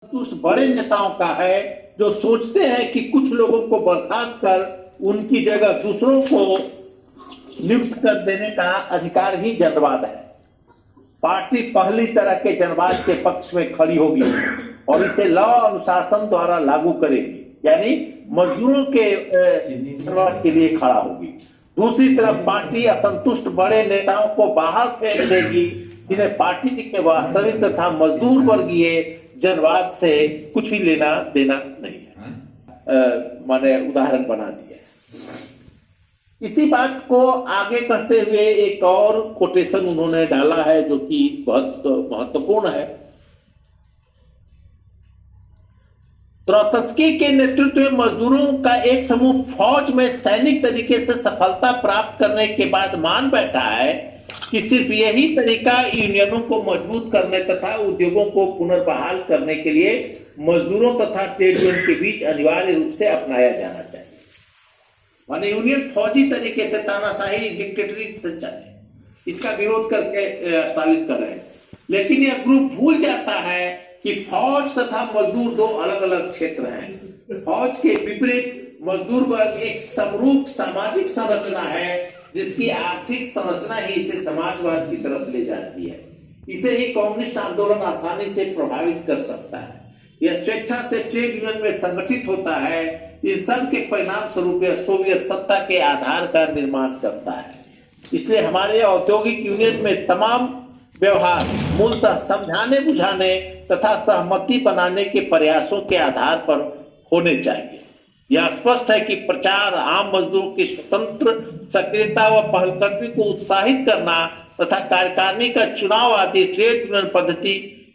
कुछ बड़े नेताओं का है जो सोचते हैं कि कुछ लोगों को बर्खास्त कर उनकी जगह दूसरों को नियुक्त कर देने का अधिकार ही जनवाद है। पार्टी पहली तरह के जनवाद के पक्ष में खड़ी होगी और इसे लॉ अनुशासन द्वारा लागू करेगी, यानी मजदूरों के जनवाद के लिए खड़ा होगी। दूसरी तरफ पार्टी असंतुष्ट बड़े नेताओं को बाहर फेंक देगी जिन्हें पार्टी के वास्तविक तथा मजदूर वर्गीय जनवाद से कुछ भी लेना देना नहीं है। माने उदाहरण बना दिया। इसी बात को आगे करते हुए एक और कोटेशन उन्होंने डाला है जो कि बहुत महत्वपूर्ण है। त्रोत्स्की के नेतृत्व में मजदूरों का एक समूह फौज में सैनिक तरीके से सफलता प्राप्त करने के बाद मान बैठा है कि सिर्फ यही तरीका यूनियनों को मजबूत करने तथा उद्योगों को पुनर्बहाल करने के लिए मजदूरों तथा ट्रेड यूनियन के बीच अनिवार्य रूप से अपनाया जाना चाहिए। माने यूनियन फौजी तरीके से तानाशाही डिक्टेटरी से चले, इसका विरोध करके स्टालिन कर रहे हैं। लेकिन यह ग्रुप भूल जाता है कि फौज तथा मजदूर दो अलग अलग क्षेत्र हैं। फौज के विपरीत मजदूर वर्ग एक समरूप सामाजिक संरचना है जिसकी आर्थिक संरचना ही इसे समाजवाद की तरफ ले जाती है। इसे ही कम्युनिस्ट आंदोलन आसानी से प्रभावित कर सकता है। यह स्वेच्छा से ट्रेड यूनियन में संगठित होता है। इस सब के परिणाम स्वरूप यह सोवियत सत्ता के आधार का निर्माण करता है। इसलिए हमारे औद्योगिक यूनियन में तमाम व्यवहार मूलतः समझाने बुझाने तथा सहमति बनाने के प्रयासों के आधार पर होने चाहिए। यह स्पष्ट है कि प्रचार आम मजदूरों की स्वतंत्र सक्रियता व पहलकदमी को उत्साहित करना तथा कार्यकारिणी का चुनाव आदि ट्रेड यूनियन पद्धति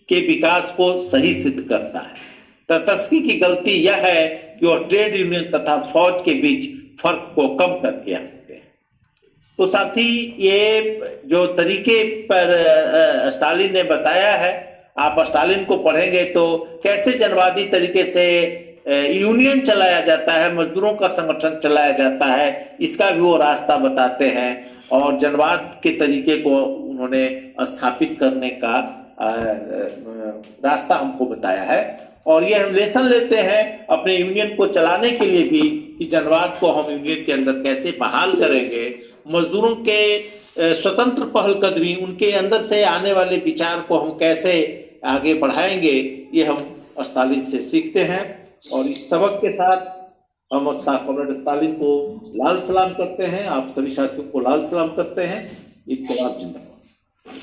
के विकास को सही सिद्ध करता है। त्रोत्स्की की गलती यह है कि वह ट्रेड यूनियन तथा फौज के बीच फर्क को कम करके आते हैं। तो साथी, ये जो तरीके पर स्टालिन ने बताया है, आप स्टालिन को पढ़ेंगे तो कैसे जनवादी तरीके से यूनियन चलाया जाता है, मजदूरों का संगठन चलाया जाता है, इसका भी वो रास्ता बताते हैं और जनवाद के तरीके को उन्होंने स्थापित करने का रास्ता हमको बताया है। और ये हम लेसन लेते हैं अपने यूनियन को चलाने के लिए भी कि जनवाद को हम यूनियन के अंदर कैसे बहाल करेंगे, मजदूरों के स्वतंत्र पहलकदमी, उनके अंदर से आने वाले विचार को हम कैसे आगे बढ़ाएंगे, ये हम स्टालिन से सीखते हैं। और इस सबक के साथ हम कॉमरेड स्टालिन को लाल सलाम करते हैं। आप सभी साथियों को लाल सलाम करते हैं। इनकलाब जिंदाबाद।